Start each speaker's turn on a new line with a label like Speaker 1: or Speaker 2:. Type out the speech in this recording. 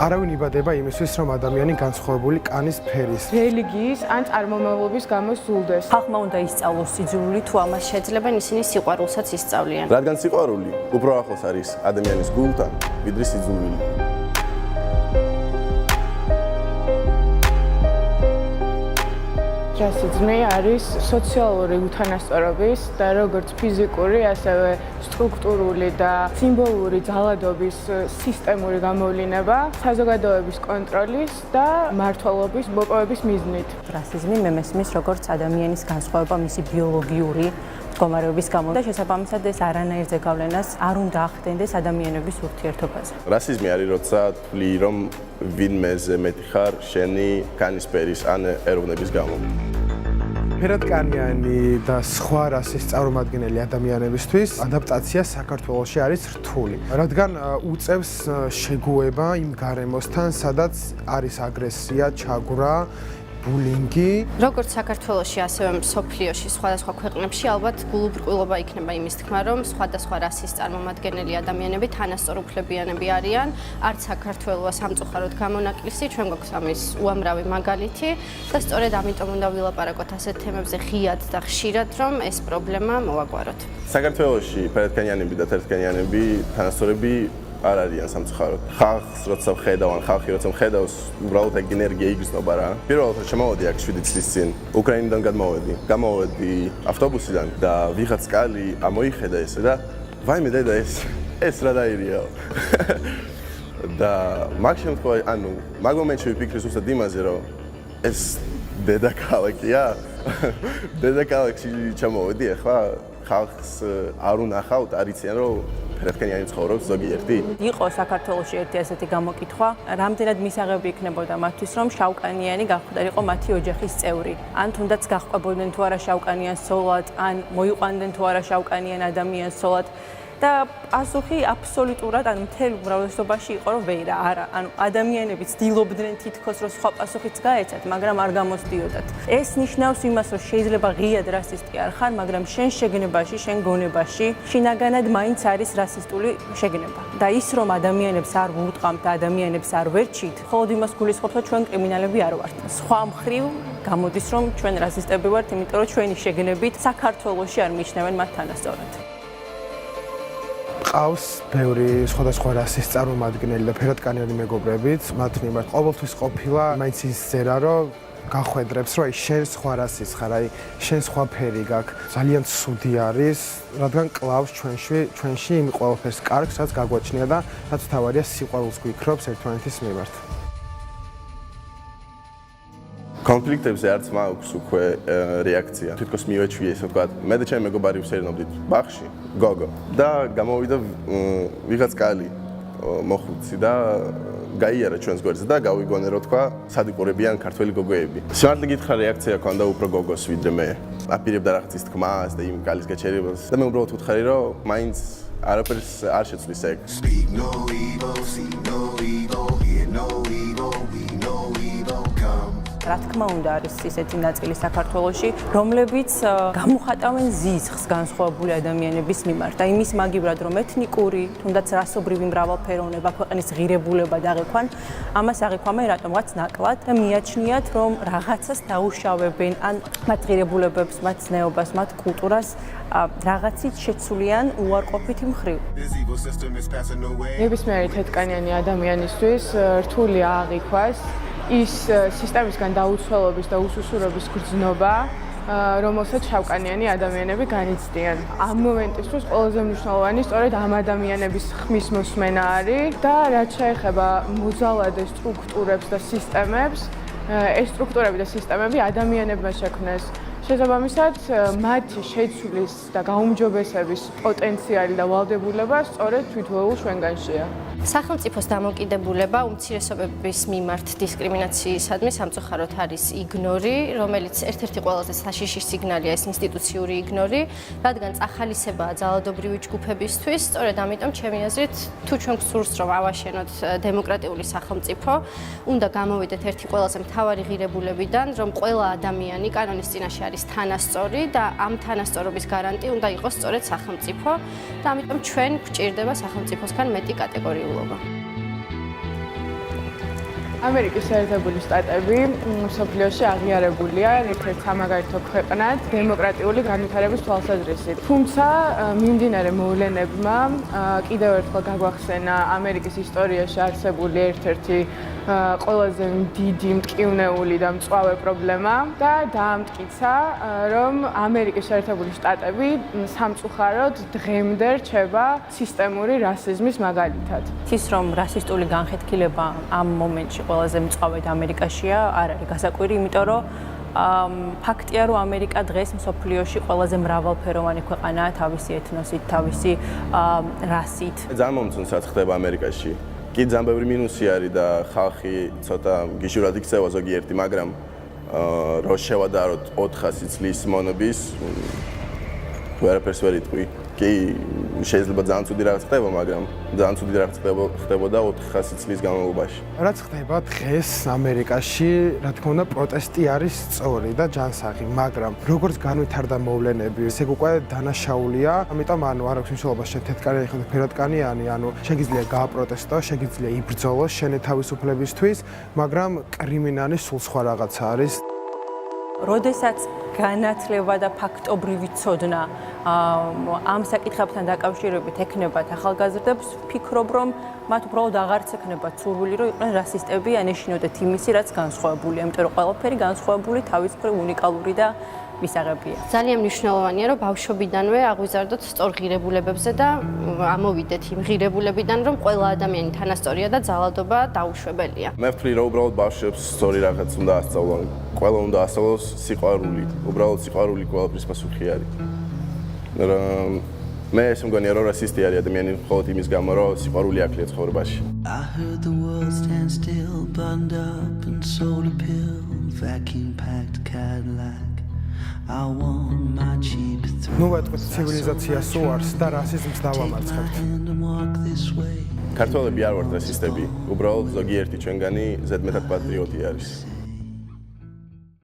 Speaker 1: არავინ იბადება იმისთვის, რომ ადამიანი განსხვავებული კანის ფერის,
Speaker 2: რელიგიის ან წარმომავლობის გამო სულდეს.
Speaker 3: ხალხმა უნდა ისწავლოს სიძულვილი, თუ ამას შეძლებენ, ისინი სიყვარულსაც ისწავლიან.
Speaker 4: რადგან სიყვარული უფრო ახლოს არის ადამიანის გულთან, ვიდრე სიძულვილი.
Speaker 2: რასიზმი არის სოციალური უთანასწორობის და როგორც ფიზიკური, ასევე სტრუქტურული და სიმბოლური ძალადობის სისტემური გამოვლინება, საზოგადოების კონტროლის და მმართველობის მოპოვების მიზნით.
Speaker 3: რასიზმი მე მესმის როგორც ადამიანის განსხვავება მისი ბიოლოგიური მდგომარეობის გამო და შესაბამისად ეს არანაირ ზეგავლენას არ უნდა ახდენდეს ადამიანების ურთიერთობაზე.
Speaker 4: რასიზმი არის როცა თვლი რომ ვინმეზე მეტი ხარ შენი კანისფერის ან ეროვნების გამო.
Speaker 1: ფერადკანიანი და სხვა რასის წარმომადგენელი ადამიანებისთვის ადაპტაცია საქართველოში არის რთული, რადგან უწევს შეგუება იმ გარემოსთან, სადაც არის აგრესია, ჩაგვრა, ბულინგი.
Speaker 5: როგორც საქართველოში, ასევე მსოფლიოში, სხვადასხვა ქვეყნებში ალბათ გულუბრყვილობა იქნება იმის თქმა, რომ სხვადასხვა რასის წარმომადგენელი ადამიანები თანასწორ უფლებიანები არიან, არც საქართველოა სამწუხაროდ გამონაკლისი, ჩვენ გვაქვს ამის უამრავი მაგალითი და სწორედ ამიტომ უნდა ვილაპარაკოთ ასეთ თემებზე ღიად და ხშირად, რომ ეს პრობლემა მოვაგვაროთ.
Speaker 4: საქართველოში ფერადკანიანები და თეთრკანიანები თანასწორები არ არიან სამწუხაროდ. ხალხს როცა ვხედავ, ხალხი როცა ვხედავს, უბრალოდ ეგ ენერგია იგრძნობა რა. პირველად შემოვედი აქ 7 წლის წინ, უკრაინიდან გამოვედი ავტობუსიდან და ვიღაც კალი ამოიხედა ესე და ვაიმე დედა ეს რა დაირიაო. და მაგ შემთხვევაში, მაგ მომენტში ვიფიქრე ზუსტად იმაზე, რომ ეს დედაქალაქია. დედაქალაქში ჩამოვედი ახლა ხალხს არ უნახავთ, არ იციან რომ ფერადკანიანი ცხოვრობს ზოგიერთი.
Speaker 3: იყო საქართველოში ერთი ასეთი გამოკითხვა, რამდენად მისაღები იქნებოდა მათთვის, რომ შავკანიანი გახვდარიყო მათი ოჯახის წევრი. ან თუნდაც გაჰყვებოდნენ თუ არა შავკანიან სოლად, ან მოიყვანდნენ თუ არა შავკანიან ადამიანს სოლად. და პასუხი აბსოლუტურად, მთელ უმრავლესობაში იყო, რომ ვერა, არა. ადამიანები ცდილობდნენ თითქოს, რომ სხვა პასუხიც გაეცათ, მაგრამ არ გამოსდიოდათ. ეს ნიშნავს იმას, რომ შეიძლება ღიად რასისტი არ ხარ, მაგრამ შენ შეგნებაში, შენ გონებაში, შინაგანად მაინც არის რასისტული შეგნება. და ის, რომ ადამიანებს არ ვურტყამთ და ადამიანებს არ ვერჩით, მხოლოდ იმას გულისხმობს, რომ ჩვენ კრიმინალები არ ვართ. სხვა მხრივ გამოდის, რომ ჩვენ რასისტები ვართ, იმიტომ რომ ჩვენი შეგნებით საქართველოში არ მიიჩნევენ მათ თანასწორად.
Speaker 1: ყავს ბევრი სხვადასხვა რასის წარმომადგენელი და ფერადკანიანი მეგობრებიც, მათ მიმართ ყოველთვის ყოფილა მაინც ის ზერა, რომ გახვედრებს, რომ შენ სხვა რასის ხარ, შენ სხვა ფერი გაქვს. ძალიან ცუდი არის, რადგან კლავს ჩვენში იმ ყველაფერს კარგს, რაც გაგვაჩნია და რაც თავარია სიყვარულს გვიქრობს ერთმანეთის მიმართ.
Speaker 4: კონფლიქტებზე არც მაქვს უკვე რეაქცია. თითქოს მივეჩვიე, ესე ვთქვათ, მე და ჩემი მეგობარი ვსერნობდით ბაღში, გოგო და გამოვიდა ვიღაც კალი მოხუცი და გაიარა ჩვენს გვერდზე და გავიგონე, რომ თქვა, სად იყურებიან ქართველი გოგოები. სიმართლე გითხრა, რეაქცია ჰქონდა უფრო გოგოს ვიდრე მე. აპირებდა რაღაცის თქმას და იმ კალის გაჩერებას და მე უბრალოდ ვუთხარი, რომ მაინც არაფერს არ შეცვლის ეგ.
Speaker 3: რა თქმა უნდა არის ისეთი ნაწილი საქართველოში, რომლებიც გამოხატავენ ზიზღს განსხვავებული ადამიანების მიმართ და იმის მაგივრად, რომ ეთნიკური, თუნდაც რასობრივი მრავალფეროვნება, ქვეყნის ღირებულება დაღექვან, ამას აღიქვამენ რატომღაც ნაკლად და მიაჩნიათ, რომ რაღაცას დაუშავებენ, ან მათ ღირებულებებს, მათ ზნეობას, მათ კულტურას რაღაცით შეცვლიან უარყოფითი მხრივ.
Speaker 2: ნებისმიერი თეთრკანიანი ადამიანისთვის რთულია აღიქვას ის სისტემისგან დაუცველობის და უსუსურობის გრძნობა, რომელსაც შავკანიანი ადამიანები განიცდიან. ამ მომენტისთვის ყველაზე მნიშვნელოვანი სწორედ ამ ადამიანების ხმის მოსმენა არის და რაც შეეხება მოძალადე სტრუქტურებს და სისტემებს, ეს სტრუქტურები და სისტემები ადამიანებმა შექმნეს. შესაბამისად, მათი შეცვლის და გაუმჯობესების პოტენციალი და ვალდებულება სწორედ თვითოეულ ჩვენგანშია.
Speaker 5: სახელმწიფოს დამოკიდებულება უმცირესობების მიმართ დისკრიმინაციისადმი სამწუხაროდ არის იგნორი, რომელიც ერთ-ერთი ყველაზე საშიში სიგნალია ეს ინსტიტუციური იგნორი, რადგან წახალისებაა ძალადობრივი ჯგუფებისთვის, სწორედ ამიტომ ჩემი აზრით, თუ ჩვენ გსურს რომ ავაშენოთ დემოკრატიული სახელმწიფო, უნდა გამოვიდეთ ერთი ყველაზე მთავარი ღირებულებიდან, რომ ყველა ადამიანი კანონის წინაშე არის თანასწორი და ამ თანასწორობის გარანტი უნდა იყოს სწორედ სახელმწიფო და ამიტომ ჩვენ გვჭირდება სახელმწიფოსგან მეტი კატეგორიულობა.
Speaker 2: ამერიკის შეერთებული შტატები მსოფლიოში აღიარებულია ერთ-ერთ სამაგალითო ქვეყნად დემოკრატიული განვითარების თვალსაზრისით. თუმცა მიმდინარე მოვლენებმა კიდევ ერთხელ გაგვახსენა ამერიკის ისტორიაში არსებული ერთ-ერთი ყველაზე დიდი მტკივნეული და მწვავე პრობლემა და დაამტკიცა, რომ ამერიკის შეერთებული შტატები სამწუხაროდ დღემდე რჩება სისტემური რასიზმის მაგალითად.
Speaker 3: ის რომ რასისტული განხეთქილება ამ მომენტში ყველაზე მწვავედ ამერიკაშია, არ არის გასაკვირი, იმიტომ რომ ფაქტია, რომ ამერიკა დღეს მსოფლიოში ყველაზე მრავალფეროვანი ქვეყანაა თავისი ეთნოსით, თავისი რასით.
Speaker 4: ძალიან მომწონს რაც ხდება ამერიკაში. კი ძალიან ბევრი მინუსი არის და ხალხი ცოტა გიჟურად იქცევა ზოგიერთი, მაგრამ რო შევადაროთ 400 წლის მონობის ვერაფერს ვერ იტყვი. კი შეიძლება ძალიან ცუდი რაღაც ხდება, მაგრამ ძალიან ცუდი რაღაც ხდებოდა 400 წლის განმავლობაში.
Speaker 1: რაც ხდება დღეს ამერიკაში, რა თქმა უნდა, პროტესტი არის სწორი და ჯანსაღი, მაგრამ როგორც განვითარდა მოვლენები, ესე უკვე დანაშაულია, ამიტომ არ აქვს მნიშვნელობა შენ თეთრკანიანი ხარ და ფერადკანიანი, შეგიძლია გააპროტესტო, შეგიძლია იბრძოლო შენი თავისუფლებისთვის, მაგრამ კრიმინალი სულ სხვა რაღაცა არის.
Speaker 3: როდესაც განათლება და ფაქტობრივი ცოდნა ამ საკითხებთან დაკავშირებით ექნებათ ახალგაზრდებს, ვფიქრობ, რომ მათ უბრალოდ აღარც ექნებათ სურვილი, რომ იყვნენ რასისტები, ან ეშინოდეთ იმისი, რაც განსხვავებულია, იმიტომ რომ ყველაფერი განსხვავებული, თავისუფლად უნიკალური და მისაღებია.
Speaker 5: ძალიან მნიშვნელოვანია, რომ ბავშვობიდანვე აღვიზარდოთ სწორ ღირებულებებზე და ამოვიდეთ იმ ღირებულებიდან, რომ ყველა ადამიანი თანასწორია და ძალადობა დაუშვებელია.
Speaker 4: მე ვთვლი, რომ უბრალოდ ბავშვებს სწორი რაღაც უნდა ასწავლონ. ყველა უნდა ასწავლოს სიყვარული. უბრალოდ სიყვარული ყველაფრის პასუხი არის. მე ეს მგონია, რომ რასისტი არის ადამიანი მხოლოდ იმის გამო, რომ სიყვარული აკლია ცხოვრებაში.
Speaker 6: I heard the world stand still, burned up and sold a pill, vacuum packed Cadillac. I want my cheap thrill.
Speaker 1: ნუ ვეტყვით ცივილიზაცია სუარს და რასიზმს დავამარცხებთ.
Speaker 4: ქართველები არ ვართ რასისტები, უბრალოდ ზოგიერთი ჩვენგანი ზედმეტად პატრიოტი არის.